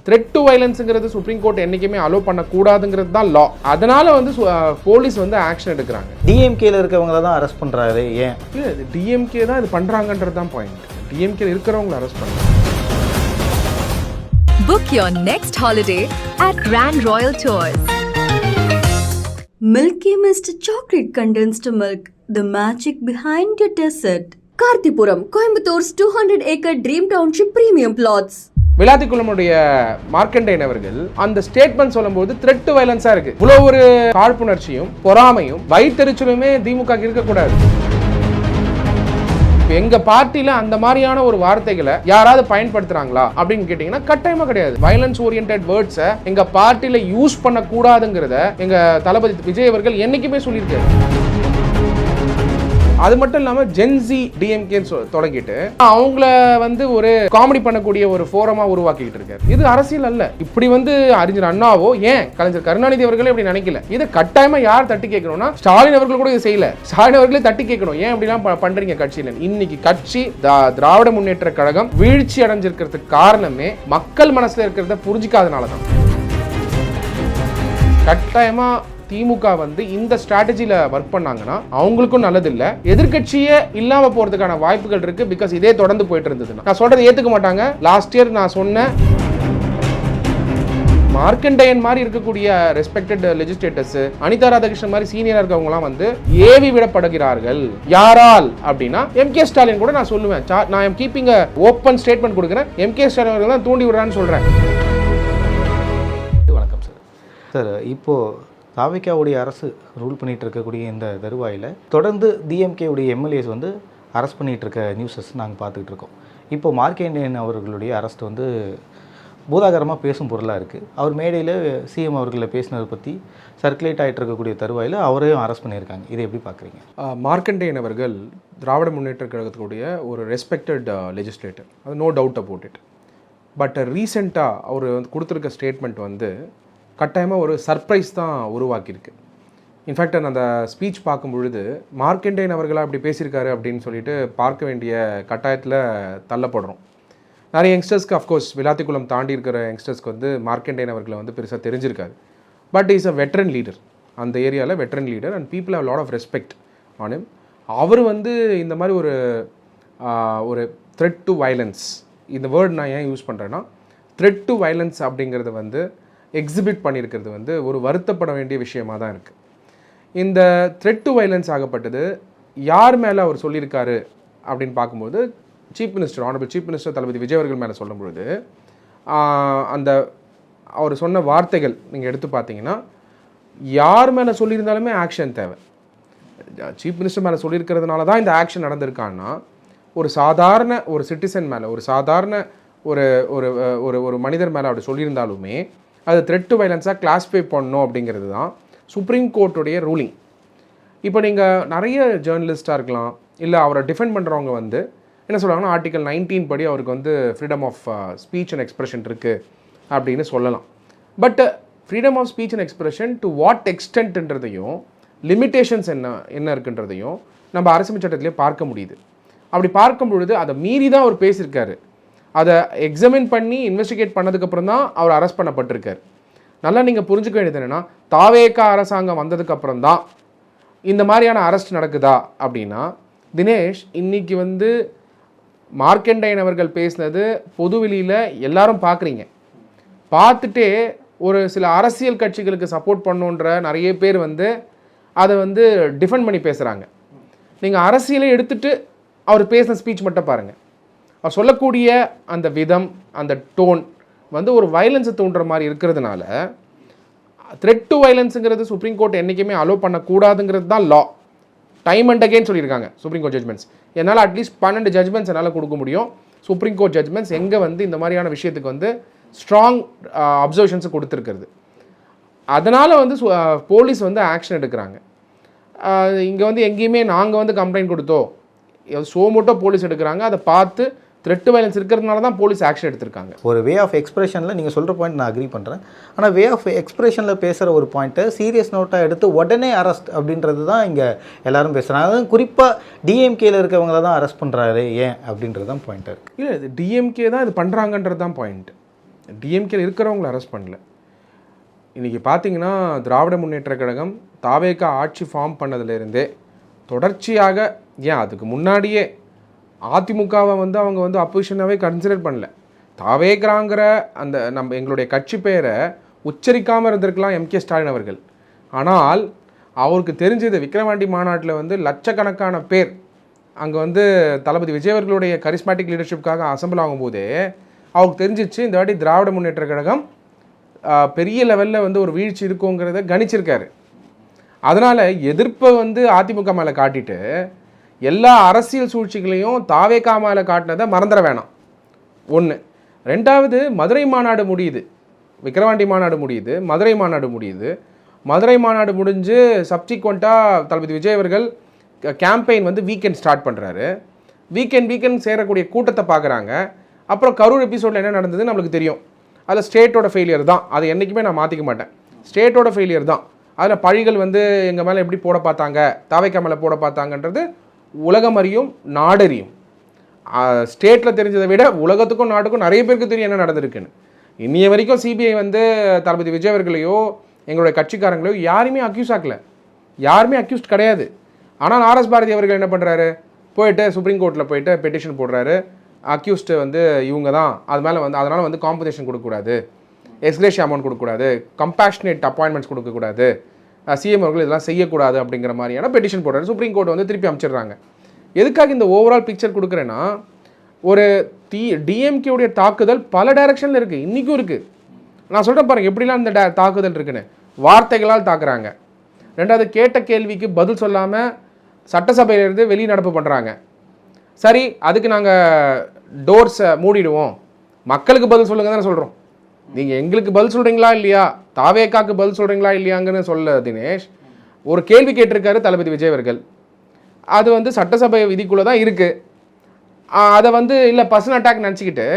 Thread to வயலன்ஸுங்கிறது supreme court என்றைக்குமே allow பண்ணக்கூடாதுங்கிறது தான் லா. அதனால வந்து போலீஸ் வந்து ஆக்ஷன் எடுக்கிறாங்க. டிஎம்கேல இருக்கவங்கள தான் அரெஸ்ட் பண்ணுறாரு. ஏன் இல்லை, இது டிஎம்கே தான் இது பண்ணுறாங்கன்றது தான் பாயிண்ட். டிஎம்கே இருக்கிறவங்களை அரெஸ்ட் பண்ணுறாங்க. Book your next holiday at Grand Royal Tours. Milky Mist chocolate condensed milk, the magic behind your dessert. Karthipuram, Coimbator's 200-acre dream township premium plots. விளாத்திக்குளமுடைய மார்க்கண்டேயன் அவர்கள் அந்த ஸ்டேட்மெண்ட் சொல்லும்போது த்ரெட் டு வயலன்ஸா இருக்கு. இவ்வளோ ஒரு காழ்ப்புணர்ச்சியும் பொறாமையும் வயிற்றெரிச்சலுமே திமுக இருக்கக்கூடாது. எங்க பார்ட்டில அந்த மாதிரியான ஒரு வார்த்தைகளை யாராவது பயன்படுத்துறாங்களா அப்படின்னு கேட்டீங்கன்னா கட்டாயமா கிடையாது. வயலன்ஸ் ஓரியன்டட் வேர்ட்ஸை எங்க பார்ட்டில யூஸ் பண்ண கூடாதுங்கிறத எங்க தளபதி விஜய் அவர்கள் என்னைக்குமே சொல்லியிருக்காரு. அது மட்டும் இல்லாமல் ஜென்சி டிஎம்கேன்னு தொடங்கிட்டு அவங்கள வந்து ஒரு காமெடி பண்ணக்கூடிய ஒரு ஃபோரமா உருவாக்கிட்டு இருக்காரு. இது அரசியல் அல்ல. இப்படி வந்து அறிஞர் அண்ணாவோ ஏன் கலைஞர் கருணாநிதி அவர்களே இப்படி நினைக்கல. இதை கட்டாயமா யார் தட்டி கேட்கணும்னா ஸ்டாலின் அவர்கள் கூட இது செய்யல. ஸ்டாலின் அவர்களே தட்டி கேட்கணும், ஏன் இப்படிலாம் பண்றீங்க கட்சியில. இன்னைக்கு கட்சி திராவிட முன்னேற்ற கழகம் வீழ்ச்சி அடைஞ்சிருக்கிறதுக்கு காரணமே மக்கள் மனசுல இருக்கிறத புரிஞ்சிக்காதனாலதான். கட்டாயமா திமுக வந்து இந்த ஸ்ட்ராட்டஜியில் ஒர்க் பண்ணாங்கன்னா அவங்களுக்கும் நல்லது இல்லை, எதிர்கட்சியே இல்லாமல் போகிறதுக்கான வாய்ப்புகள் இருக்கு. பிகாஸ் இதே தொடர்ந்து போயிட்டு இருந்ததுன்னா நான் சொல்றது ஏற்றுக்க மாட்டாங்க. லாஸ்ட் இயர் நான் சொன்ன மார்க்கண்டேயன் மாதிரி இருக்கக்கூடிய ரெஸ்பெக்டட் லெஜிஸ்லேட்டர்ஸ், அனிதா ராதாகிருஷ்ணன் மாதிரி சீனியரா இருக்கவங்கலாம் வந்து ஏவி விடப்படுகிறார்கள். யாரால் அப்படின்னா எம்கே ஸ்டாலின் கூட நான் சொல்லுவேன். நான் எம் கீப்பிங் ஓப்பன் ஸ்டேட்மெண்ட் கொடுக்குறேன். எம்கே ஸ்டாலின் அவர்கள் தான் தூண்டி விடுறான்னு சொல்றேன். வணக்கம் சார். சார், இப்போ தாவேக்காவுடைய அரசு ரூல் பண்ணிகிட்டு இருக்கக்கூடிய இந்த தருவாயில் தொடர்ந்து டிஎம்கேவுடைய எம்எல்ஏஸ் வந்து அரெஸ்ட் பண்ணிகிட்டு இருக்க நியூஸஸ் நாங்கள் பார்த்துக்கிட்டு இருக்கோம். இப்போ மார்க்கண்டேயன் அவர்களுடைய அரெஸ்ட் வந்து பூதாகரமாக பேசும் பொருளாக இருக்குது. அவர் மேடையில் சிஎம் அவர்களை பேசினதை பற்றி சர்க்குலேட் ஆகிட்டு இருக்கக்கூடிய தருவாயில் அவரையும் அரெஸ்ட் பண்ணியிருக்காங்க. இதை எப்படி பார்க்குறீங்க? மார்க்கண்டேயன் அவர்கள் திராவிட முன்னேற்ற கழகத்துடைய ஒரு ரெஸ்பெக்டட் லெஜிஸ்லேட்டர், அது no doubt about it. But ரீசெண்டாக அவர் வந்து கொடுத்துருக்க ஸ்டேட்மெண்ட் வந்து கட்டாயமாக ஒரு சர்ப்ரைஸ் தான் உருவாக்கியிருக்கு. இன்ஃபேக்ட் நான் அந்த ஸ்பீச் பார்க்கும் பொழுது மார்க்கண்டேயன் அவர்களாக அப்படி பேசியிருக்காரு அப்படின்னு சொல்லிட்டு பார்க்க வேண்டிய கட்டாயத்தில் தள்ளப்படுறோம். நிறைய யங்ஸ்டர்ஸ்க்கு அஃப்கோர்ஸ் விளாத்திக்குளம் தாண்டி இருக்கிற யங்ஸ்டர்ஸ்க்கு வந்து மார்க்கண்டேயன் அவர்களை வந்து பெருசாக தெரிஞ்சிருக்காரு. But is a veteran leader, அந்த ஏரியாவில் veteran leader and people have lot of respect on him. அவர் வந்து இந்த மாதிரி ஒரு த்ரெட் டு வயலன்ஸ், இந்த வேர்ட் நான் ஏன் யூஸ் பண்ணுறேன்னா த்ரெட் டு வயலன்ஸ் அப்படிங்கிறத வந்து எக்ஸிபிட் பண்ணியிருக்கிறது வந்து ஒரு வருத்தப்பட வேண்டிய விஷயமாக தான் இருக்குது. இந்த த்ரெட் டு வயலன்ஸ் ஆகப்பட்டது யார் மேலே அவர் சொல்லியிருக்காரு அப்படின்னு பார்க்கும்போது chief minister, honourable chief minister Thalapathy Vijay அவர்கள் மேலே சொல்லும்பொழுது அந்த அவர் சொன்ன வார்த்தைகள் நீங்கள் எடுத்து பார்த்தீங்கன்னா யார் மேலே சொல்லியிருந்தாலுமே ஆக்ஷன் தேவை. சீஃப் மினிஸ்டர் மேலே சொல்லியிருக்கிறதுனால தான் இந்த ஆக்ஷன் நடந்திருக்கான்னா ஒரு சாதாரண ஒரு சிட்டிசன் மேலே, ஒரு சாதாரண ஒரு ஒரு மனிதர் மேலே அப்படி சொல்லியிருந்தாலுமே அது த்ரெட் டு வயலன்ஸாக கிளாஸிஃபை பண்ணணும் அப்படிங்கிறது தான் சுப்ரீம் கோர்ட்டுடைய ரூலிங். இப்போ நீங்கள் நிறைய ஜேர்னலிஸ்ட்டாக இருக்கலாம், இல்லை அவரை டிஃபெண்ட் பண்ணுறவங்க வந்து என்ன சொல்கிறாங்கன்னா ஆர்டிகல் 19 படி அவருக்கு வந்து freedom of speech and expression இருக்குது அப்படின்னு சொல்லலாம். But freedom of speech and expression to what எக்ஸ்டென்ட்ன்றதையும் லிமிட்டேஷன்ஸ் என்ன இருக்குன்றதையும் நம்ம அரசியல் சட்டத்திலே பார்க்க முடியுது. அப்படி பார்க்கும் பொழுது அதை மீறி தான் அவர் பேசியிருக்காரு. அதை எக்ஸாமின் பண்ணி இன்வெஸ்டிகேட் பண்ணதுக்கப்புறம் தான் அவர் அரெஸ்ட் பண்ணப்பட்டிருக்கார். நல்லா நீங்கள் புரிஞ்சுக்க வேண்டியது என்னென்னா தாவேகா அரசாங்கம் வந்ததுக்கப்புறம் தான் இந்த மாதிரியான அரெஸ்ட் நடக்குதா அப்படின்னா, தினேஷ் இன்னைக்கு வந்து மார்க்கண்டேயன் அவர்கள் பேசினது பொதுவெளியில் எல்லாரும் பார்க்குறீங்க. பார்த்துட்டே ஒரு சில அரசியல் கட்சிகளுக்கு சப்போர்ட் பண்ணுன்ற நிறைய பேர் வந்து அதை வந்து டிஃபெண்ட் பண்ணி பேசுகிறாங்க. நீங்கள் அரசியலை எடுத்துகிட்டு அவர் பேசின ஸ்பீச் மட்டும் பாருங்கள். அவர் சொல்லக்கூடிய அந்த விதம், அந்த டோன் வந்து ஒரு வயலன்ஸை தூண்டுற மாதிரி இருக்கிறதுனால த்ரெட் டு வயலன்ஸுங்கிறது சுப்ரீம் கோர்ட் என்றைக்குமே அலோவ் பண்ணக்கூடாதுங்கிறது தான் லா. டைம் அண்ட் அகெயின் சொல்லியிருக்காங்க சுப்ரீம் கோர்ட் ஜட்மெண்ட்ஸ். என்னால் அட்லீஸ்ட் 12 ஜட்மெண்ட்ஸ் என்னால் கொடுக்க முடியும். சுப்ரீம் கோர்ட் ஜட்மெண்ட்ஸ் எங்கே வந்து இந்த மாதிரியான விஷயத்துக்கு வந்து ஸ்ட்ராங் அப்சர்வேஷன்ஸை கொடுத்துருக்கிறது. அதனால் வந்து போலீஸ் வந்து ஆக்ஷன் எடுக்கிறாங்க. இங்கே வந்து எங்கேயுமே நாங்கள் வந்து கம்ப்ளைண்ட் கொடுத்தோம், சோமோட்டோ போலீஸ் எடுக்கிறாங்க. அதை பார்த்து த்ரெட் வயலன்ஸ் இருக்கிறதுனால தான் போலீஸ் ஆக்ஷன் எடுத்திருக்காங்க. ஒரு வே ஆஃப் எக்ஸ்பிரஷனில் நீங்கள் சொல்கிற பாயிண்ட் நான் அக்ரி பண்ணுறேன். ஆனால் வே ஆஃப் எக்ஸ்பிரஷனில் பேசுகிற ஒரு பாயிண்ட்டை சீரியஸ் நோட்டாக எடுத்து உடனே அரெஸ்ட் அப்படின்றது தான் இங்கே எல்லாரும் பேசுகிறாங்க. அதுவும் குறிப்பாக டிஎம்கேல இருக்கவங்கள தான் அரெஸ்ட் பண்ணுறாரு ஏன் அப்படின்றது தான் பாயிண்ட் இருக்குது. இல்லை, இது டிஎம்கே தான் இது பண்ணுறாங்கன்றது தான் பாயிண்ட். டிஎம்கேல இருக்கிறவங்கள அரெஸ்ட் பண்ணல. இன்றைக்கி பார்த்தீங்கன்னா திராவிட முன்னேற்ற கழகம் தாவேகா ஆட்சி ஃபார்ம் பண்ணதுலேருந்தே தொடர்ச்சியாக, ஏன் அதுக்கு முன்னாடியே அதிமுகவை வந்து அவங்க வந்து அப்போசிஷனாகவே கன்சிடர் பண்ணல. தாவேகராங்கிற அந்த எங்களுடைய கட்சி பேரை உச்சரிக்காமல் இருந்திருக்கலாம் எம்கே ஸ்டாலின் அவர்கள். ஆனால் அவருக்கு தெரிஞ்சது விக்கிரவாண்டி மாநாட்டில் வந்து லட்சக்கணக்கான பேர் அங்கே வந்து தளபதி விஜய் அவர்களுடைய கரிஸ்மேட்டிக் லீடர்ஷிப்காக அசம்பிள் ஆகும்போதே அவருக்கு தெரிஞ்சிச்சு இந்த வாட்டி திராவிட முன்னேற்ற கழகம் பெரிய லெவலில் வந்து ஒரு வீழ்ச்சி இருக்குங்கிறத கணிச்சிருக்காரு. அதனால் எதிர்ப்பை வந்து அதிமுக மேலே காட்டிட்டு எல்லா அரசியல் சூழ்ச்சிகளையும் தாவேகா மேலே காட்டினதை மறந்துட வேணாம். ஒன்று. ரெண்டாவது, மதுரை மாநாடு முடியுது, விக்கிரவாண்டி மாநாடு முடியுது, மதுரை மாநாடு முடியுது. மதுரை மாநாடு முடிஞ்சு சப்சிக்வெண்ட்டாக தளபதி விஜய் அவர்கள் கேம்பெயின் வந்து வீக்கெண்ட் ஸ்டார்ட் பண்ணுறாரு. வீக்கெண்ட் சேரக்கூடிய கூட்டத்தை பார்க்குறாங்க. அப்புறம் கரூர் எபிசோடில் என்ன நடந்தது நம்மளுக்கு தெரியும். அதில் ஸ்டேட்டோட ஃபெயிலியர் தான், அதை என்றைக்குமே நான் மாற்றிக்க மாட்டேன். ஸ்டேட்டோட ஃபெயிலியர் தான். அதில் பழிகள் வந்து எங்கள் மேலே எப்படி போட பார்த்தாங்க, தாவேக்கா மேலே போட பார்த்தாங்கன்றது உலகம் அறியும், நாடறியும். ஸ்டேட்டில் தெரிஞ்சதை விட உலகத்துக்கும் நாட்டுக்கும் நிறைய பேருக்கு தெரியும் என்ன நடந்திருக்குன்னு. இன்னைய வரைக்கும் சிபிஐ வந்து தளபதி விஜய் அவர்களையோ எங்களுடைய கட்சிக்காரங்களையோ யாருமே அக்யூஸ் ஆக்கலை, யாருமே அக்யூஸ்ட் கிடையாது. ஆனால் ஆர்எஸ் பாரதி அவர்கள் என்ன பண்ணுறாரு, போயிட்டு சுப்ரீம் கோர்ட்டில் போயிட்டு பெட்டிஷன் போடுறாரு, அக்யூஸ்டு வந்து இவங்க தான், அது மேலே வந்து அதனால் வந்து காம்பன்சேஷன் கொடுக்கக்கூடாது, எக்ஸ்கிரேஷன் அமௌண்ட் கொடுக்கக்கூடாது, கம்பேஷனேட் அப்பாயின்மெண்ட்ஸ் கொடுக்கக்கூடாது, சிஎம் அவர்கள் இதெல்லாம் செய்யக்கூடாது அப்படிங்கிற மாதிரியான பெட்டிஷன் போடுறாரு. சுப்ரீம் கோர்ட் வந்து திருப்பி அமைச்சிடுறாங்க. எதுக்காக இந்த ஓவரால் பிக்சர் கொடுக்குறேன்னா, ஒரு டிஎம்கேவுடைய தாக்குதல் பல டைரக்ஷனில் இருக்குது, இன்றைக்கும் இருக்குது. நான் சொல்கிறேன் பாருங்கள் எப்படிலாம் இந்த தாக்குதல் இருக்குன்னு. வார்த்தைகளால் தாக்குறாங்க. ரெண்டாவது, கேட்ட கேள்விக்கு பதில் சொல்லாமல் சட்டசபையிலேருந்து வெளிநடப்பு பண்ணுறாங்க. சரி, அதுக்கு நாங்கள் டோர்ஸை மூடிடுவோம், மக்களுக்கு பதில் சொல்லுங்க தானே சொல்கிறோம். நீங்கள் எங்களுக்கு பதில் சொல்கிறீங்களா இல்லையா, தாவேக்காக்கு பதில் சொல்கிறீங்களா இல்லையாங்கன்னு சொல்ல தினேஷ். ஒரு கேள்வி கேட்டிருக்காரு தளபதி விஜய் அவர்கள், அது வந்து சட்டசபை விதிக்குள்ளே தான் இருக்குது. அதை வந்து இல்லை பர்சனல் அட்டாக் நினச்சிக்கிட்டு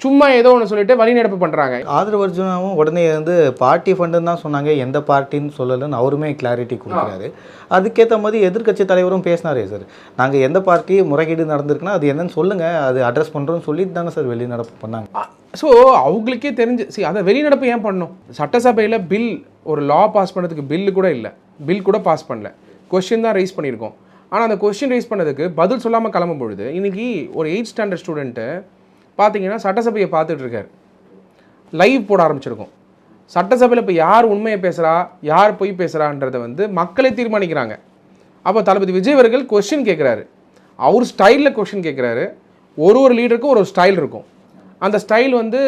சும்மா ஏதோ ஒன்று சொல்லிட்டு வழிநடப்பு பண்ணுறாங்க. ஆதரவு அர்ஜுனாவும் உடனே வந்து பார்ட்டி ஃபண்டுன்னு தான் சொன்னாங்க, எந்த பார்ட்டின்னு சொல்லலைன்னு அவருமே கிளாரிட்டி கொடுக்குறாரு. அதுக்கேற்ற மாதிரி எதிர்க்கட்சி தலைவரும் பேசினாரே சார், நாங்கள் எந்த பார்ட்டி முறைகேடு நடந்திருக்குன்னா அது என்னன்னு சொல்லுங்கள், அது அட்ரஸ் பண்ணுறோன்னு சொல்லிட்டு தானே சார் வெளிநடப்பு பண்ணாங்க. ஸோ அவங்களுக்கே தெரிஞ்சு அதை வெளிநடப்பு ஏன் பண்ணணும்? சட்டசபையில் பில், ஒரு லா பாஸ் பண்ணதுக்கு பில்லு கூட இல்லை, பில் கூட பாஸ் பண்ணல, கொஸ்டின் தான் ரைஸ் பண்ணியிருக்கோம். ஆனால் அந்த கொஸ்டின் ரைஸ் பண்ணதுக்கு பதில் சொல்லாமல் கிளம்பும் பொழுது இன்றைக்கி ஒரு 8th ஸ்டாண்டர்ட் ஸ்டூடெண்ட்டு பார்த்தீங்கன்னா சட்டசபையை பார்த்துட்டு இருக்கார், லைவ் போட ஆரம்பிச்சிருக்கோம். சட்டசபையில் இப்போ யார் உண்மையை பேசுகிறா, யார் பொய் பேசுகிறான்றதை வந்து மக்களே தீர்மானிக்கிறாங்க. அப்போ தளபதி விஜய் அவர்கள் கொஸ்டின் கேட்குறாரு, அவர் ஸ்டைலில் கொஸ்டின் கேட்குறாரு. ஒரு லீடருக்கும் ஒரு ஸ்டைல் இருக்கும். அந்த ஸ்டைல் வந்து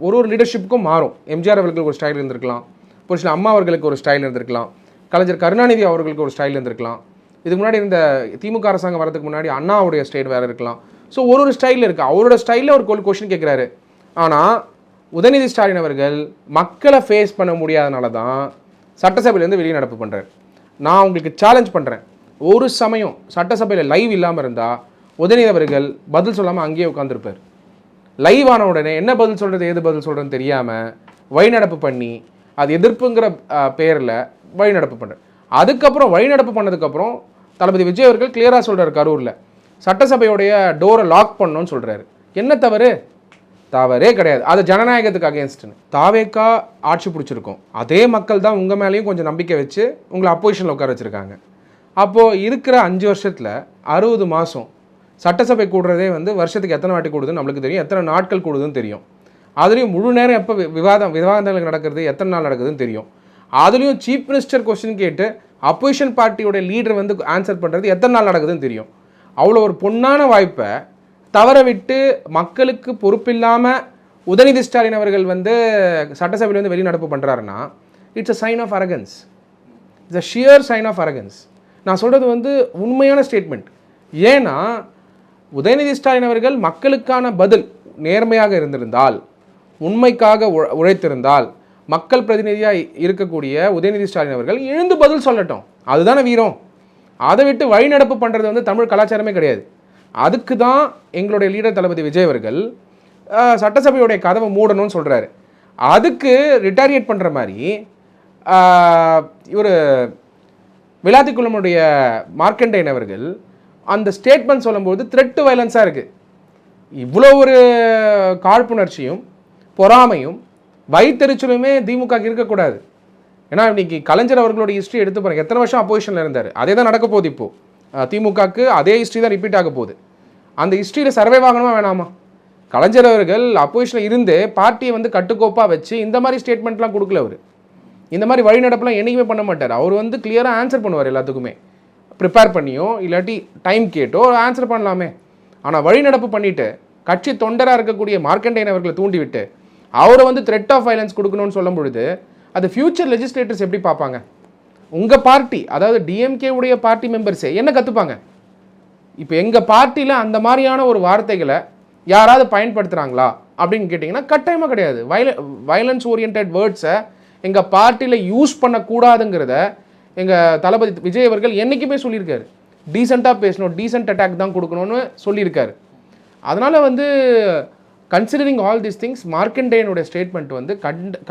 ஒரு லீடர்ஷிப்புக்கும் மாறும். எம்ஜிஆர் அவர்களுக்கு ஒரு ஸ்டைல் இருந்திருக்கலாம், புரட்சி அம்மா அவர்களுக்கு ஒரு ஸ்டைல் இருந்திருக்கலாம், கலைஞர் கருணாநிதி அவர்களுக்கு ஒரு ஸ்டைல் இருந்திருக்கலாம், இதுக்கு முன்னாடி இந்த திமுக அரசாங்கம் வரதுக்கு முன்னாடி அண்ணாவுடைய ஸ்டைல் வேறு இருக்கலாம். ஸோ ஒரு ஸ்டைலில் இருக்குது. அவரோட ஸ்டைலில் ஒரு கொஸ்டின் கேட்குறாரு. ஆனால் உதயநிதி ஸ்டாலின் அவர்கள் மக்களை ஃபேஸ் பண்ண முடியாதனால தான் சட்டசபையிலேருந்து வெளியே நடப்பு பண்ணுறாரு. நான் உங்களுக்கு சேலஞ்ச் பண்ணுறேன், ஒரு சமயம் சட்டசபையில் லைவ் இல்லாமல் இருந்தால் உதயநிதி அவர்கள் பதில் சொல்லாமல் அங்கேயே உட்காந்துருப்பார். லைவ் ஆன உடனே என்ன பதில் சொல்கிறது, ஏது பதில் சொல்கிறதுன்னு தெரியாமல் வழிநடப்பு பண்ணி அது எதிர்ப்புங்கிற பேரில் வழிநடப்பு பண்ணுறார். அதுக்கப்புறம் வழிநடப்பு பண்ணதுக்கப்புறம் தளபதி விஜய் அவர்கள் கிளியராக சொல்கிறார், கரூரில் சட்டசபையோடைய டோரை லாக் பண்ணணும்னு சொல்கிறாரு. என்ன தவறு? தவறே கிடையாது. அது ஜனநாயகத்துக்கு அகேன்ஸ்ட்னு. தாவேக்கா ஆட்சி பிடிச்சிருக்கோம், அதே மக்கள் தான் உங்கள் மேலேயும் கொஞ்சம் நம்பிக்கை வச்சு உங்களை அப்போசிஷனில் உட்கார வச்சுருக்காங்க. அப்போது இருக்கிற 5 வருஷத்தில் 60 மாதம் சட்டசபை கூடுறதே வந்து வருஷத்துக்கு எத்தனை வாட்டி கூடுதுன்னு நம்மளுக்கு தெரியும், எத்தனை நாட்கள் கூடுதுன்னு தெரியும். அதுலேயும் முழு நேரம் எப்போ விவாதங்கள் நடக்கிறது, எத்தனை நாள் நடக்குதுன்னு தெரியும். அதுலேயும் சீஃப் மினிஸ்டர் கொஸ்டின் கேட்டு அப்போசிஷன் பார்ட்டியோட லீடர் வந்து ஆன்சர் பண்ணுறது எத்தனை நாள் நடக்குதுன்னு தெரியும். அவ்வளோ ஒரு பொன்னான வாய்ப்பை தவற விட்டு மக்களுக்கு பொறுப்பில்லாமல் உதயநிதி ஸ்டாலின் அவர்கள் வந்து சட்டசபையில் வந்து வெளிநடப்பு பண்ணுறாருன்னா it's a sign of arrogance, it's a sheer sign of arrogance. நான் சொல்கிறது வந்து உண்மையான ஸ்டேட்மெண்ட். ஏன்னா உதயநிதி ஸ்டாலின் அவர்கள் மக்களுக்கான பதில் நேர்மையாக இருந்திருந்தால், உண்மைக்காக உழைத்திருந்தால், மக்கள் பிரதிநிதியாக இருக்கக்கூடிய உதயநிதி ஸ்டாலின் அவர்கள் எழுந்து பதில் சொல்லட்டும், அதுதானே வீரம். அதை விட்டு வழிநடப்பு பண்ணுறது வந்து தமிழ் கலாச்சாரமே கிடையாது. அதுக்கு தான் எங்களுடைய லீடர் தளபதி விஜய் அவர்கள் சட்டசபையுடைய கதவை மூடணும்னு சொல்கிறாரு. அதுக்கு ரிட்டாரியேட் பண்ணுற மாதிரி இவர் விளாத்திக்குளமுடைய மார்க்கண்டேயன் அவர்கள் அந்த ஸ்டேட்மெண்ட் சொல்லும்போது த்ரெட் டு வயலன்ஸாக இருக்குது. இவ்வளோ ஒரு காழ்ப்புணர்ச்சியும் பொறாமையும் வயிற்றெரிச்சலுமே திமுக இருக்கக்கூடாது. ஏன்னா இன்னைக்கு கலைஞர் அவர்களுடைய ஹிஸ்ட்ரி எடுத்து பாருங்க, எத்தனை வருஷம் அப்போசிஷனில் இருந்தார். அதே தான் நடக்க போகுது இப்போது திமுகவுக்கு. அதே ஹிஸ்ட்ரி தான் ரிப்பீட் ஆக போகுது. அந்த ஹிஸ்ட்ரியில் சர்வே ஆகணுமா வேணாமா? கலைஞர் அவர்கள் அப்போசிஷனில் இருந்து பார்ட்டியை வந்து கட்டுக்கோப்பாக வச்சு இந்த மாதிரி ஸ்டேட்மெண்ட்லாம் கொடுக்கல. அவர் இந்த மாதிரி வழிநடப்பெல்லாம் என்றைக்குமே பண்ண மாட்டார். அவர் வந்து கிளியராக ஆன்சர் பண்ணுவார் எல்லாத்துக்குமே. ப்ரிப்பேர் பண்ணியோ இல்லாட்டி டைம் கேட்டோ ஆன்சர் பண்ணலாமே. ஆனால் வழிநடப்பு பண்ணிவிட்டு கட்சி தொண்டராக இருக்கக்கூடிய மார்க்கண்டேயன் அவர்களை தூண்டிவிட்டு அவரை வந்து த்ரெட் ஆஃப் வயலன்ஸ் கொடுக்கணும்னு சொல்லும் பொழுது அது ஃபியூச்சர் லெஜிஸ்லேட்டர்ஸ் எப்படி பார்ப்பாங்க? உங்கள் பார்ட்டி, அதாவது டிஎம்கே உடைய பார்ட்டி மெம்பர்ஸே என்ன கற்றுப்பாங்க? இப்போ எங்கள் பார்ட்டியில் அந்த மாதிரியான ஒரு வார்த்தைகளை யாராவது பயன்படுத்துகிறாங்களா அப்படின்னு கேட்டிங்கன்னா கட்டாயமாக கிடையாது. வயலன்ஸ் ஓரியன்ட் வேர்ட்ஸை எங்கள் பார்ட்டியில் யூஸ் பண்ணக்கூடாதுங்கிறத எங்கள் தளபதி விஜய் அவர்கள் என்றைக்குமே சொல்லியிருக்காரு. டீசெண்டாக பேசணும், டீசென்ட் அட்டாக் தான் கொடுக்கணும்னு சொல்லியிருக்காரு. அதனால் வந்து கன்சிடரிங் ஆல் தீஸ் திங்ஸ் மார்க்கண்டேயனுடைய ஸ்டேட்மெண்ட் வந்து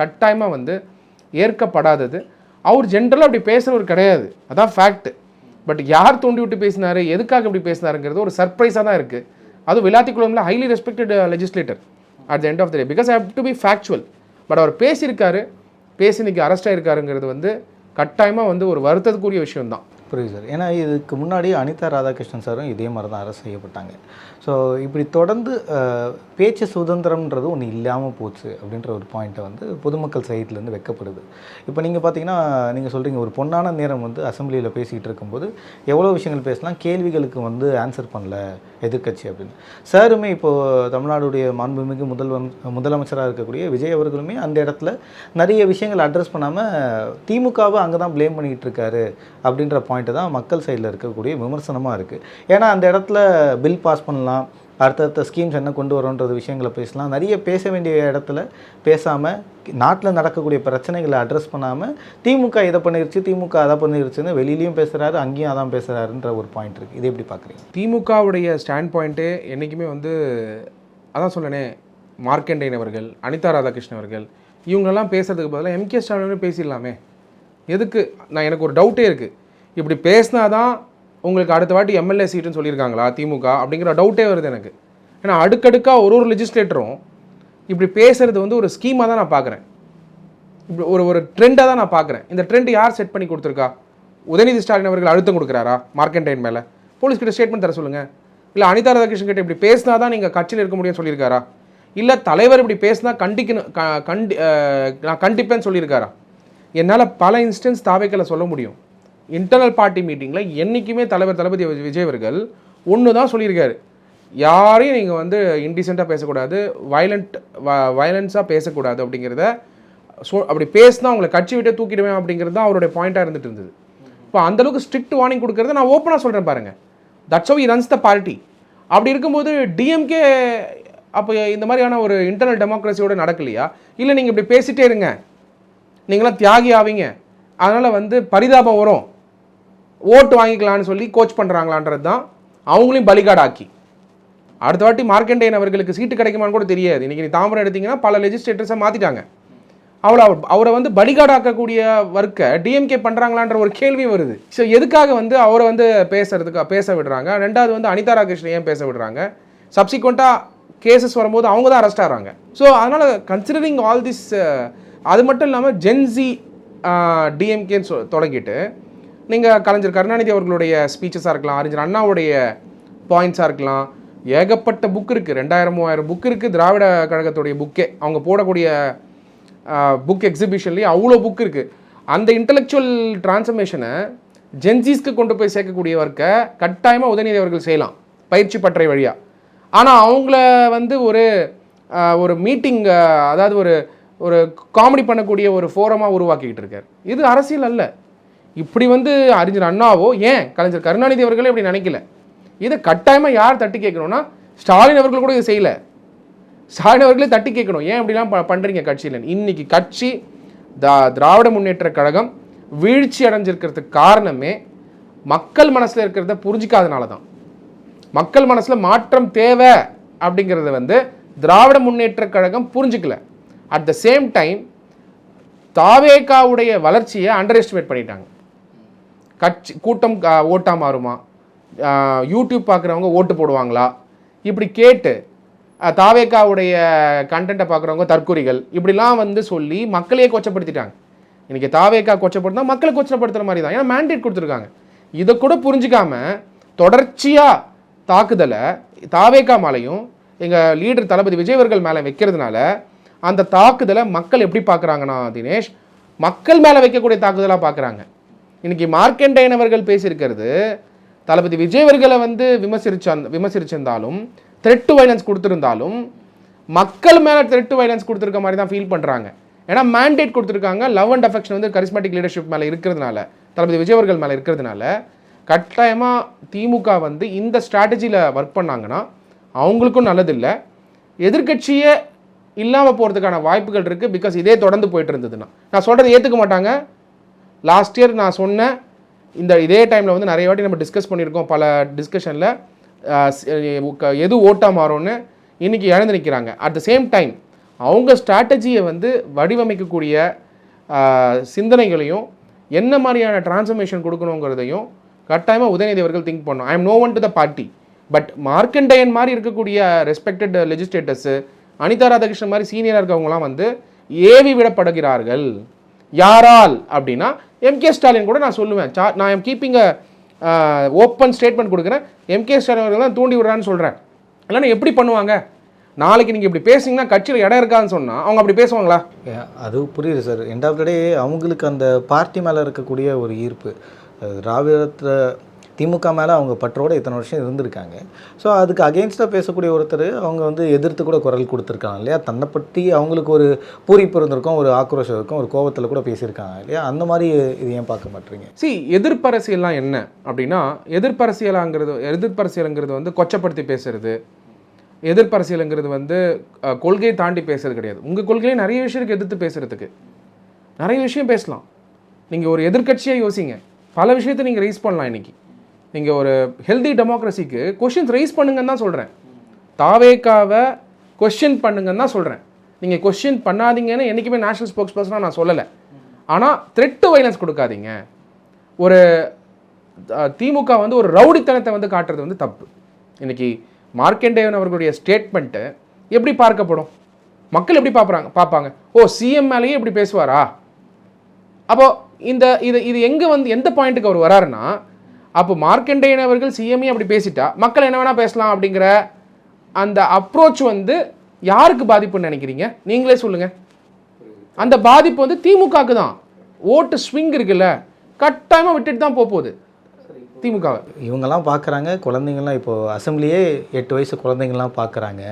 கட்டாயமாக வந்து ஏற்கப்படாதது. அவர் ஜென்ரலாக அப்படி பேசுகிறவர் கிடையாது, அதான் ஃபேக்ட். பட் யார் தூண்டி விட்டு பேசினார், எதுக்காக இப்படி பேசினாருங்கிறது ஒரு சர்ப்ரைஸாக தான் இருக்குது. அதுவும் விளாத்திக்குளமில் highly respected legislator at the end of the day, because I have to be factual. But அவர் பேசியிருக்காரு, பேசி இன்னைக்கு அரெஸ்ட் ஆகிருக்காருங்கிறது வந்து கட்டாயமாக வந்து ஒரு வருத்தத்துக்குரிய விஷயம்தான். புரியுது சார். ஏன்னா இதுக்கு முன்னாடி அனிதா ராதாகிருஷ்ணன் சாரும் இதே மாதிரி தான் அரெஸ்ட் செய்யப்பட்டாங்க. ஸோ இப்படி தொடர்ந்து பேச்சு சுதந்திரம்ன்றது ஒன்று இல்லாமல் போச்சு அப்படின்ற ஒரு பாயிண்ட்டை வந்து பொதுமக்கள் சைட்லேருந்து வைக்கப்படுது. இப்போ நீங்கள் பார்த்தீங்கன்னா, நீங்கள் சொல்கிறீங்க ஒரு பொன்னான நேரம் வந்து அசம்பிளியில் பேசிகிட்டு இருக்கும்போது எவ்வளோ விஷயங்கள் பேசலாம், கேள்விகளுக்கு வந்து ஆன்சர் பண்ணல எதிர்க்கட்சி அப்படின்னு. சாருமே இப்போது தமிழ்நாடுடைய மாண்புமிகு முதலமைச்சராக இருக்கக்கூடிய விஜய் அவர்களுமே அந்த இடத்துல நிறைய விஷயங்கள் அட்ரஸ் பண்ணாமல் திமுகவை அங்கே தான் ப்ளேம் பண்ணிக்கிட்டு இருக்காரு அப்படின்ற பாயிண்ட்டு தான் மக்கள் சைடில் இருக்கக்கூடிய விமர்சனமாக இருக்குது. ஏன்னா அந்த இடத்துல பில் பாஸ் பண்ணலாம், அடுத்தடுத்த ஸ்கீம்ஸ் என்ன கொண்டு வரோன்றது விஷயங்களை பேசலாம், நிறைய பேச வேண்டிய இடத்துல பேசாமல் நாட்டில் நடக்கக்கூடிய பிரச்சனைகளை அட்ரஸ் பண்ணாமல் திமுக இதை பண்ணிருச்சு, திமுக அதை பண்ணிருச்சுன்னு வெளியிலையும் பேசுகிறாரு, அங்கேயும் அதான் பேசுகிறாருன்ற ஒரு பாயிண்ட் இருக்குது. இதை எப்படி பார்க்குறீங்க? திமுகவுடைய ஸ்டாண்ட் பாயிண்ட்டு என்றைக்குமே வந்து அதான் சொன்னேனே, மார்க்கண்டேயன் அவர்கள், அனிதா ராதாகிருஷ்ணன் அவர்கள் இவங்களெல்லாம் பேசுறதுக்கு பதிலாக எம்கே ஸ்டாலின் பேசிடலாமே. எதுக்கு? எனக்கு ஒரு டவுட்டே இருக்குது. இப்படி பேசினா தான் உங்களுக்கு அடுத்த வாட்டி எம்எல்ஏ சீட்டுன்னு சொல்லியிருக்காங்களா திமுக அப்படிங்கிற டவுட்டே வருது எனக்கு. ஏன்னா அடுக்கடுக்காக ஒரு லெஜிஸ்லேட்டரும் இப்படி பேசுகிறது வந்து ஒரு ஸ்கீமாக தான் நான் பார்க்குறேன். இப்படி ஒரு ட்ரெண்டாக தான் நான் பார்க்குறேன். இந்த ட்ரெண்ட் யார் செட் பண்ணி கொடுத்துருக்கா? உதயநிதி ஸ்டாலின் அவர்கள் அழுத்தம் கொடுக்குறாரா மார்க்கண்டேயன் மேலே? போலீஸ்கிட்ட ஸ்டேட்மெண்ட் தர சொல்லுங்கள். இல்லை அனிதா ராதாகிருஷ்ணன் கிட்ட இப்படி பேசினா தான் நீங்கள் கட்சியில் இருக்க முடியும்னு சொல்லியிருக்காரா? இல்லை தலைவர் இப்படி பேசினா நான் கண்டிப்பேன்னு சொல்லியிருக்காரா? என்னால் பல இன்ஸ்டன்ஸ் தாவேக்கல சொல்ல முடியும். இன்டர்னல் பார்ட்டி மீட்டிங்கில் என்றைக்குமே தளபதி விஜய் அவர்கள் ஒன்று தான் சொல்லியிருக்காரு, யாரையும் நீங்கள் வந்து இன்டீசெண்டாக பேசக்கூடாது, வயலன்ஸாக பேசக்கூடாது அப்படிங்கிறத. அப்படி பேசினா அவங்களை கட்சி விட்டே தூக்கிடுவேன் அப்படிங்கிறது தான் அவருடைய பாயிண்ட்டாக இருந்துட்டு இருந்தது. இப்போ அந்தளவுக்கு ஸ்ட்ரிக்ட் வார்னிங் கொடுக்குறத நான் ஓப்பனாக சொல்கிறேன் பாருங்கள். That's how he runs the party. அப்படி இருக்கும்போது டிஎம்கே அப்போ இந்த மாதிரியான ஒரு இன்டர்னல் டெமோக்ரஸியோடு நடக்கலையா? இல்லை நீங்கள் இப்படி பேசிகிட்டே இருங்க, நீங்களாம் தியாகி ஆவீங்க, அதனால் வந்து பரிதாபம் வரும், ஓட்டு வாங்கிக்கலான்னு சொல்லி கோச் பண்ணுறாங்களான்றது தான் அவங்களையும் பலிகாடாக்கி அடுத்த வாட்டி மார்க்கண்டேயன் அவர்களுக்கு சீட்டு கிடைக்குமான்னு கூட தெரியாது. இன்றைக்கி நீ தாம்பரம் எடுத்திங்கன்னா பல லெஜிஸ்லேட்டர்ஸை மாற்றிட்டாங்க. அவரை வந்து பலிகாடாக்கக்கூடிய ஒர்க்கை டிஎம்கே பண்ணுறாங்களான்ற ஒரு கேள்வியும் வருது. ஸோ எதுக்காக வந்து அவரை வந்து பேச விடுறாங்க? ரெண்டாவது வந்து அனிதா ராதாகிருஷ்ணன் ஏன் பேச விடுறாங்க? சப்சிக்வெண்ட்டாக கேசஸ் வரும்போது அவங்க தான் அரெஸ்ட் ஆகிறாங்க. ஸோ அதனால் கன்சிடரிங் ஆல் திஸ், அது மட்டும் இல்லாமல் ஜென்சி டிஎம்கேன்னு தொடங்கிட்டு நீங்கள் கலைஞர் கருணாநிதி அவர்களுடைய ஸ்பீச்சஸாக இருக்கலாம், அறிஞர் அண்ணாவுடைய பாயிண்ட்ஸாக இருக்கலாம், ஏகப்பட்ட புக் இருக்குது, 2000-3000 புக் இருக்குது. திராவிட கழகத்துடைய புக்கே, அவங்க போடக்கூடிய புக் எக்ஸிபிஷன்லேயே அவ்வளோ புக் இருக்குது. அந்த இன்டலெக்சுவல் டிரான்ஸ்ஃபர்மேஷனை ஜென்சிஸ்க்கு கொண்டு போய் சேர்க்கக்கூடிய ஒர்க்கை கட்டாயமாக உதயநிதி அவர்கள் செய்யலாம் பயிற்சி பற்றை வழியாக. ஆனால் அவங்கள வந்து ஒரு மீட்டிங், அதாவது ஒரு காமெடி பண்ணக்கூடிய ஒரு ஃபோரமாக உருவாக்கிக்கிட்டு இருக்கார். இது அரசியல் அல்ல. இப்படி வந்து அறிஞர் அண்ணாவோ ஏன் கலைஞர் கருணாநிதி அவர்களே இப்படி நினைக்கல. இதை கட்டாயமாக யார் தட்டி கேட்கணும்னா ஸ்டாலின் அவர்கள் கூட இதை செய்யலை. ஸ்டாலின் அவர்களே தட்டி கேட்கணும், ஏன் இப்படிலாம் பண்ணுறீங்க கட்சியில். இன்னைக்கு கட்சி திராவிட முன்னேற்ற கழகம் வீழ்ச்சி அடைஞ்சிருக்கிறதுக்கு காரணமே மக்கள் மனசில் இருக்கிறத புரிஞ்சிக்காதனால தான். மக்கள் மனசில் மாற்றம் தேவை அப்படிங்கிறத வந்து Dravida Munnetra Kazhagam புரிஞ்சிக்கல. At the same time தாவேகாவுடைய வளர்ச்சியை அண்டர் எஸ்டிமேட் பண்ணிட்டாங்க. கட்சி கூட்டம் ஓட்டாக மாறுமா, யூடியூப் பார்க்குறவங்க ஓட்டு போடுவாங்களா, இப்படி கேட்டு தாவேக்காவுடைய கண்டென்ட்டை பார்க்குறவங்க தற்குறிகள் இப்படிலாம் வந்து சொல்லி மக்களையே கொச்சப்படுத்திட்டாங்க. இன்றைக்கி தாவேக்கா கொச்சப்படுத்தினா மக்களை கொச்சப்படுத்துகிற மாதிரி தான். ஏன்னா மேண்டேட் கொடுத்துருக்காங்க. இதை கூட புரிஞ்சிக்காம தொடர்ச்சியாக தாக்குதலை தாவேக்கா மேலையும் எங்கள் லீடர் தளபதி விஜய் அவர்கள் மேலே வைக்கிறதுனால அந்த தாக்குதலை மக்கள் எப்படி பார்க்குறாங்கன்னா தினேஷ், மக்கள் மேலே வைக்கக்கூடிய தாக்குதலாக பார்க்குறாங்க. இன்றைக்கி மார்க்கெண்டையன் அவர்கள் பேசியிருக்கிறது தளபதி விஜய் அவர்களை வந்து விமர்சிச்சிருந்தாலும் த்ரெட் வைலன்ஸ் கொடுத்துருந்தாலும் மக்கள் மேலே த்ரெட் வைலன்ஸ் கொடுத்துருக்க மாதிரி தான் ஃபீல் பண்ணுறாங்க. ஏன்னா மேண்டேட் கொடுத்துருக்காங்க. லவ் அண்ட் அஃபெக்ஷன் வந்து கரிஸ்மேட்டிக் லீடர்ஷிப் மேலே இருக்கிறதுனால, தளபதி விஜய் அவர்கள் மேலே இருக்கிறதுனால கட்டாயமாக திமுக வந்து இந்த ஸ்ட்ராட்டஜியில் ஒர்க் பண்ணாங்கன்னா அவங்களுக்கும் நல்லதில்லை, எதிர்கட்சியே இல்லாமல் போகிறதுக்கான வாய்ப்புகள் இருக்குது. பிகாஸ் இதே தொடர்ந்து போயிட்டு இருந்ததுன்னா நான் சொல்கிறத ஏற்றுக்க மாட்டாங்க. லாஸ்ட் இயர் நான் சொன்னேன், இதே டைமில் வந்து நிறைய வாட்டி நம்ம டிஸ்கஸ் பண்ணியிருக்கோம் பல டிஸ்கஷனில், எது ஓட்டாக மாறும்னு. இன்றைக்கி இழந்து நிற்கிறாங்க. அட் த சேம் டைம் அவங்க ஸ்ட்ராட்டஜியை வந்து வடிவமைக்கக்கூடிய சிந்தனைகளையும் என்ன மாதிரியான டிரான்ஸ்ஃபர்மேஷன் கொடுக்கணுங்கிறதையும் கட்டாயமாக உதயநிதி அவர்கள் திங்க் பண்ணணும். I am no one to the party, but Markandeyan மாதிரி இருக்கக்கூடிய ரெஸ்பெக்டட் லெஜிஸ்லேட்டர்ஸு, அனிதா ராதாகிருஷ்ணன் மாதிரி சீனியராக இருக்கவங்களாம் வந்து ஏவி விடப்படுகிறார்கள். யாரால் அப்படின்னா எம்கே ஸ்டாலின் கூட நான் சொல்லுவேன். நான் எம் கீப்பிங் ஓப்பன் ஸ்டேட்மெண்ட் கொடுக்குறேன். எம்கே ஸ்டாலின் அவர்கள் தான் தூண்டி விடுறான்னு சொல்கிறேன். இல்லைன்னா எப்படி பண்ணுவாங்க? நாளைக்கு நீங்கள் இப்படி பேசிங்கன்னா கட்சியில் இடம் இருக்காதுன்னு சொன்னால் அவங்க அப்படி பேசுவாங்களா? அது புரியுது சார். எண்ட் ஆஃப் த டே அவங்களுக்கு அந்த பார்ட்டி மேலே இருக்கக்கூடிய ஒரு ஈர்ப்பு, திராவிடத்தில் திமுக மேலே அவங்க பற்றோடு இத்தனை வருஷம் இருந்திருக்காங்க. ஸோ அதுக்கு அகெயின்ஸ்டாக பேசக்கூடிய ஒருத்தர் அவங்க வந்து எதிர்த்து கூட குரல் கொடுத்துருக்காங்க இல்லையா. தன்னை பற்றி அவங்களுக்கு ஒரு பூரிப்பு இருந்திருக்கும், ஒரு ஆக்ரோஷம் இருக்கும், ஒரு கோபத்தில் கூட பேசியிருக்காங்க இல்லையா. அந்த மாதிரி இது ஏன் பார்க்க மாட்டீங்க? எதிர்ப்பரசியல்லாம் என்ன அப்படின்னா, எதிர்ப்பரசியலுங்கிறது வந்து கொச்சப்படுத்தி பேசுறது, எதிர்ப்பரசியலுங்கிறது வந்து கொள்கையை தாண்டி பேசுறது கிடையாது. உங்கள் கொள்கையிலே நிறைய விஷயத்துக்கு எதிர்த்து பேசுகிறதுக்கு நிறைய விஷயம் பேசலாம். நீங்கள் ஒரு எதிர்கட்சியாக யோசிங்க, பல விஷயத்தை நீங்கள் ரைஸ் பண்ணலாம். இன்றைக்கி நீங்கள் ஒரு ஹெல்தி டெமோக்ரஸிக்கு கொஷின்ஸ் ரைஸ் பண்ணுங்கன்னு தான் சொல்கிறேன். தாவேக்காவை கொஷின் பண்ணுங்கன்னு தான் சொல்கிறேன். நீங்கள் கொஷின் பண்ணாதீங்கன்னு என்றைக்குமே நேஷனல் ஸ்போக்ஸ் பர்சனாக நான் சொல்லலை. ஆனால் த்ரெட்டு வைலன்ஸ் கொடுக்காதீங்க. ஒரு திமுக வந்து ஒரு ரவுடித்தனத்தை வந்து காட்டுறது வந்து தப்பு. இன்றைக்கி மார்க்கெண்டையன் அவர்களுடைய ஸ்டேட்மெண்ட்டு எப்படி பார்க்கப்படும்? மக்கள் எப்படி பார்ப்பாங்க? ஓ, சிஎம் மேலேயே இப்படி பேசுவாரா? அப்போது இது எங்கே வந்து எந்த பாயிண்ட்டுக்கு அவர் வராருன்னா, அப்போ மார்க்கெண்டையன் அவர்கள் சிஎம்ஏ அப்படி பேசிட்டா மக்கள் என்ன வேணால் பேசலாம் அப்படிங்கிற அந்த அப்ரோச் வந்து யாருக்கு பாதிப்புன்னு நினைக்கிறீங்க? நீங்களே சொல்லுங்கள். அந்த பாதிப்பு வந்து திமுகவுக்கு தான். ஓட்டு ஸ்விங் இருக்குல்ல, கட்டாயமாக விட்டுட்டு தான் போகுது திமுக. இவங்கெல்லாம் பார்க்குறாங்க, குழந்தைங்கள்லாம் இப்போது அசம்பிளியே 8 வயசு குழந்தைங்கள்லாம் பார்க்குறாங்க.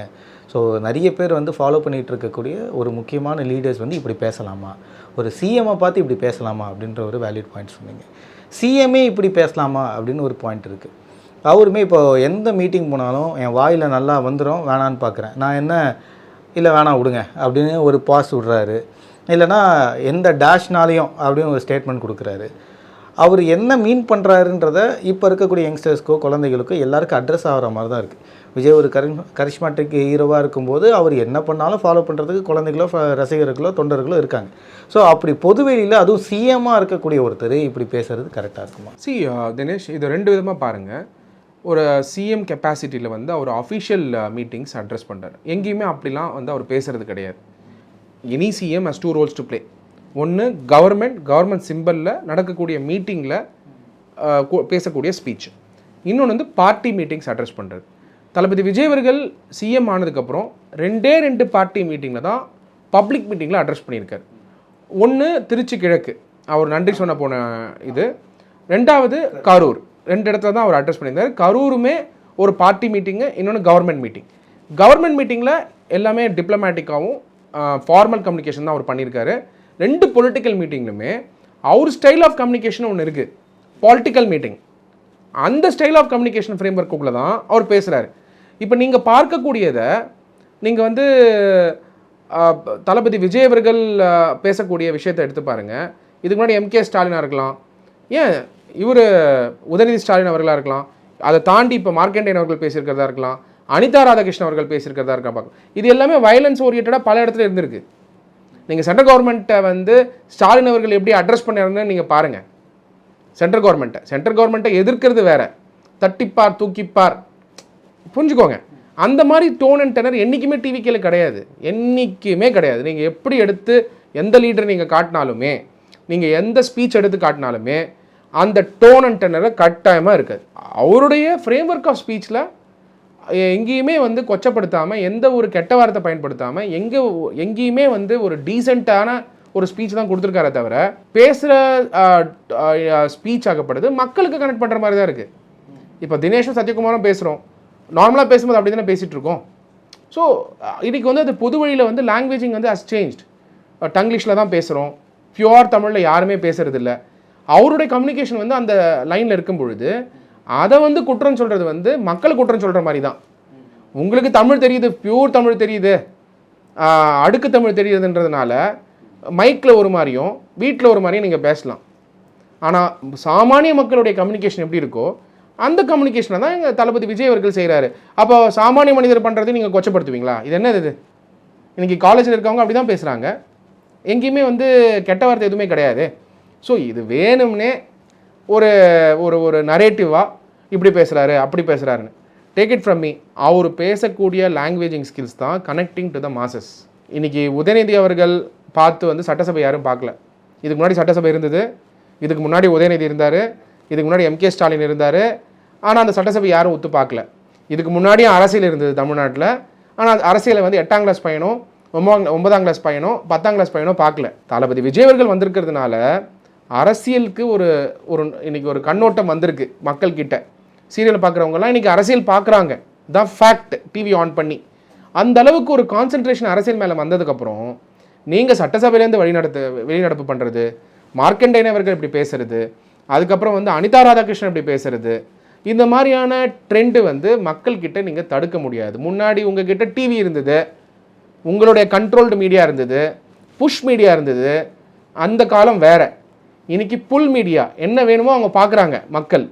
ஸோ நிறைய பேர் வந்து ஃபாலோ பண்ணிகிட்டு இருக்கக்கூடிய ஒரு முக்கியமான லீடர்ஸ் வந்து இப்படி பேசலாமா, ஒரு சிஎம்மை பார்த்து இப்படி பேசலாமா அப்படின்ற ஒரு வேலிட் பாயிண்ட் சொன்னீங்க. சிஎம்ஏ இப்படி பேசலாமா அப்படின்னு ஒரு பாயிண்ட் இருக்குது. அவருமே இப்போ எந்த மீட்டிங் போனாலும் என் வாயில் நல்லா வந்துடும், வேணான்னு பார்க்குறேன், நான் என்ன இல்லை வேணாம் விடுங்க அப்படின்னு ஒரு பாஸ் விடுறாரு, இல்லைனா எந்த டேஷ்னாலையும் அப்படின்னு ஒரு ஸ்டேட்மெண்ட் கொடுக்குறாரு. அவர் என்ன மீன் பண்ணுறாருன்றத இப்போ இருக்கக்கூடிய யங்ஸ்டர்ஸ்க்கோ குழந்தைகளுக்கோ எல்லாருக்கும் அட்ரஸ் ஆகிற மாதிரி தான் இருக்குது. விஜய் ஒரு கரிஷ்மாட்டிக் ஹீரோவாக இருக்கும்போது அவர் என்ன பண்ணாலும் ஃபாலோ பண்ணுறதுக்கு குழந்தைகளோ ரசிகர்களோ தொண்டர்களோ இருக்காங்க. ஸோ அப்படி பொதுவெளியில் அதுவும் சிஎம்மாக இருக்கக்கூடிய ஒருத்தர் இப்படி பேசுகிறது கரெக்டாக இருக்குமா? தினேஷ், இது ரெண்டு விதமாக பாருங்கள். ஒரு சிஎம் கெப்பாசிட்டியில் வந்து அவர் அஃபிஷியல் மீட்டிங்ஸ் அட்ரஸ் பண்ணுறாரு. எங்கேயுமே அப்படிலாம் வந்து அவர் பேசுகிறது கிடையாது. Any CM has 2 Rolle's to play. ஒன்று கவர்மெண்ட் சிம்பலில் நடக்கக்கூடிய மீட்டிங்கில் பேசக்கூடிய ஸ்பீச். இன்னொன்று வந்து பார்ட்டி மீட்டிங்ஸ் அட்ரஸ் பண்ணுறது. தளபதி விஜய் அவர்கள் சிஎம் ஆனதுக்கப்புறம் 2 பார்ட்டி மீட்டிங்கில் தான் பப்ளிக் மீட்டிங்கில் அட்ரஸ் பண்ணியிருக்காரு. ஒன்று திருச்சி கிழக்கு, அவர் நன்றி சொன்ன போன இது. 2வது கரூர். 2 இடத்துல தான் அவர் அட்ரஸ் பண்ணியிருந்தார். கரூருமே ஒரு பார்ட்டி மீட்டிங்கு, இன்னொன்று கவர்மெண்ட் மீட்டிங். கவர்மெண்ட் மீட்டிங்கில் எல்லாமே டிப்ளமேட்டிக்காகவும் ஃபார்மல் கம்யூனிகேஷன் தான் அவர் பண்ணியிருக்காரு. 2 பொலிட்டிக்கல் மீட்டிங்லுமே அவர் ஸ்டைல் ஆஃப் கம்யூனிகேஷன் ஒன்று இருக்குது, பாலிட்டிக்கல் மீட்டிங். அந்த ஸ்டைல் ஆஃப் கம்யூனிகேஷன் ஃப்ரேம் ஒர்க்குள்ளே தான் அவர் பேசுகிறாரு. இப்போ நீங்கள் பார்க்கக்கூடியதை நீங்கள் வந்து தளபதி விஜய் அவர்கள் பேசக்கூடிய விஷயத்தை எடுத்து பாருங்கள். இதுக்கு முன்னாடி எம்கே ஸ்டாலினாக இருக்கலாம், ஏன் இவர் உதயநிதி ஸ்டாலின் அவர்களாக இருக்கலாம், அதை தாண்டி இப்போ மார்க்கெண்டையன் அவர்கள் பேசியிருக்கிறதா இருக்கலாம், அனிதா ராதாகிருஷ்ணன் அவர்கள் பேசியிருக்கிறதா இருக்கலாம். பார்க்கலாம், இது எல்லாமே வயலன்ஸ் ஓரியன்டாக பல இடத்துல இருந்திருக்கு. நீங்கள் சென்ட்ரல் கவர்மெண்ட்டை வந்து ஸ்டாலின் அவர்கள் எப்படி அட்ரஸ் பண்ணாருன்னு நீங்கள் பாருங்கள். சென்ட்ரல் கவர்மெண்ட்டை எதிர்க்கிறது வேறு, தட்டிப்பார் தூக்கிப்பார், புரிஞ்சுக்கோங்க. அந்த மாதிரி டோன் அண்ட் டெனர் என்றைக்குமே டிவிக்கேல கிடையாது, என்றைக்குமே கிடையாது. நீங்கள் எப்படி எடுத்து எந்த லீடரை நீங்கள் காட்டினாலுமே, நீங்கள் எந்த ஸ்பீச் எடுத்து காட்டினாலுமே அந்த டோன் அண்ட் டெனரை கட்டாயமாக இருக்காது. அவருடைய ஃப்ரேம் ஒர்க் ஆஃப் ஸ்பீச்சில் எங்கேயுமே வந்து கொச்சப்படுத்தாமல், எந்த ஒரு கெட்ட வார்த்தை பயன்படுத்தாமல், எங்கேயுமே வந்து ஒரு டீசெண்டான ஒரு ஸ்பீச் தான் கொடுத்துருக்காரே தவிர, பேசுகிற ஸ்பீச் ஆகப்படுது மக்களுக்கு கனெக்ட் பண்ணுற மாதிரி தான் இருக்குது. இப்போ தினேஷும் சத்யகுமாரும் பேசுகிறோம், நார்மலாக பேசும்போது அப்படி தானே பேசிகிட்டு இருக்கோம். ஸோ இன்றைக்கி வந்து அது புது வழியில் வந்து லாங்குவேஜிங் வந்து ஹஸ் சேஞ்ச்ட். டங்கிலீஷில் தான் பேசுகிறோம், பியூர் தமிழில் யாருமே பேசுகிறதில்ல. அவருடைய கம்யூனிகேஷன் வந்து அந்த லைனில் இருக்கும் பொழுது அதை வந்து குற்றம் சொல்கிறது வந்து மக்கள் குற்றம் சொல்கிற மாதிரி தான். உங்களுக்கு தமிழ் தெரியுது, பியூர் தமிழ் தெரியுது, அடுக்கு தமிழ் தெரியுதுன்றதுனால மைக்கில் ஒரு மாதிரியும் வீட்டில் ஒரு மாதிரியும் நீங்கள் பேசலாம். ஆனால் சாமானிய மக்களுடைய கம்யூனிகேஷன் எப்படி இருக்கோ அந்த கம்யூனிகேஷனை தான் எங்கள் தளபதி விஜய் அவர்கள் செய்கிறாரு. அப்போ சாமானிய மனிதர் பண்ணுறதை நீங்கள் கொச்சப்படுத்துவீங்களா? இது என்ன இது? இன்றைக்கி காலேஜில் இருக்கவங்க அப்படி தான் பேசுகிறாங்க, எங்கேயுமே வந்து கெட்ட வார்த்தை எதுவுமே கிடையாது. ஸோ இது வேணும்னே ஒரு ஒரு ஒரு நரேட்டிவாக இப்படி பேசுகிறாரு அப்படி பேசுகிறாருன்னு. டேக் இட் ஃப்ரம் மீ, அவர் பேசக்கூடிய லாங்குவேஜிங் ஸ்கில்ஸ் தான் கனெக்டிங் டு த மாசஸ். இன்றைக்கி உதயநிதி அவர்கள் பார்த்து வந்து சட்டசபை யாரும் பார்க்கல. இதுக்கு முன்னாடி சட்டசபை இருந்தது, இதுக்கு முன்னாடி உதயநிதி இருந்தார், இதுக்கு முன்னாடி MK ஸ்டாலின் இருந்தார். ஆனால் அந்த சட்டசபை யாரும் ஒத்து பார்க்கல. இதுக்கு முன்னாடியும் அரசியல் இருந்தது தமிழ்நாட்டில், ஆனால் அரசியலை வந்து 8ஆம் கிளாஸ் பையனும் 9ஆம் கிளாஸ் பையனும் 10ஆம் கிளாஸ் பையனும் பார்க்கல. தளபதி விஜய் அவர்கள் வந்திருக்கிறதுனால அரசியலுக்கு ஒரு ஒரு இன்றைக்கி ஒரு கண்ணோட்டம் வந்திருக்கு மக்கள்கிட்ட. சீரியல் பார்க்குறவங்கலாம் இன்றைக்கி அரசியல் பார்க்குறாங்க, தான் ஃபேக்ட். டிவி ஆன் பண்ணி அந்த அளவுக்கு ஒரு கான்சன்ட்ரேஷன் அரசியல் மேலே வந்ததுக்கப்புறம் நீங்கள் சட்டசபையிலேருந்து வெளிநடப்பு பண்ணுறது, மார்க்கண்டேயன் அவர்கள் இப்படி பேசுகிறது, அதுக்கப்புறம் வந்து அனிதா ராதாகிருஷ்ணன் இப்படி பேசுகிறது, இந்த மாதிரியான ட்ரெண்டு வந்து மக்கள்கிட்ட நீங்கள் தடுக்க முடியாது. முன்னாடி உங்ககிட்ட டிவி இருந்தது, உங்களுடைய கண்ட்ரோல்டு மீடியா இருந்தது, புஷ் மீடியா இருந்தது, அந்த காலம் வேறு. இன்றைக்கி புல் மீடியா, என்ன வேணுமோ அவங்க பார்க்குறாங்க மக்கள்.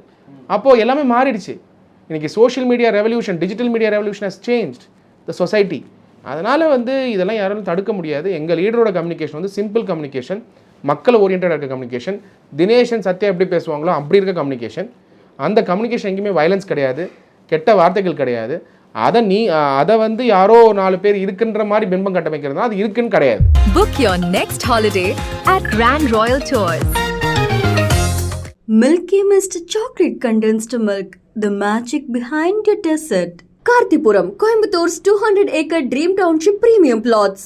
அப்போது எல்லாமே மாறிடுச்சு. இன்றைக்கி social media revolution, digital media revolution has changed the society. அதனால் வந்து இதெல்லாம் யாராலும் தடுக்க முடியாது. எங்கள் லீடரோட கம்யூனிகேஷன் வந்து சிம்பிள் கம்யூனிகேஷன், மக்கள் ஓரியன்டாக இருக்க கம்யூனிகேஷன். தினேஷன் சத்யா எப்படி பேசுவாங்களோ அப்படி இருக்க கம்யூனிகேஷன். அந்த கம்யூனிகேஷன் எங்கேயுமே வயலன்ஸ் கிடையாது, கெட்ட வார்த்தைகள் கிடையாது. அதை வந்து யாரோ 4 பேர் இருக்குன்ற மாதிரி பிம்பம் கட்டமைக்கிறதுனா அது இருக்குன்னு கிடையாது. Book your next holiday at Grand Royal Tours. Milky Mist chocolate condensed milk, the magic behind your dessert. Karthipuram, Coimbator's 200-acre dream township premium plots.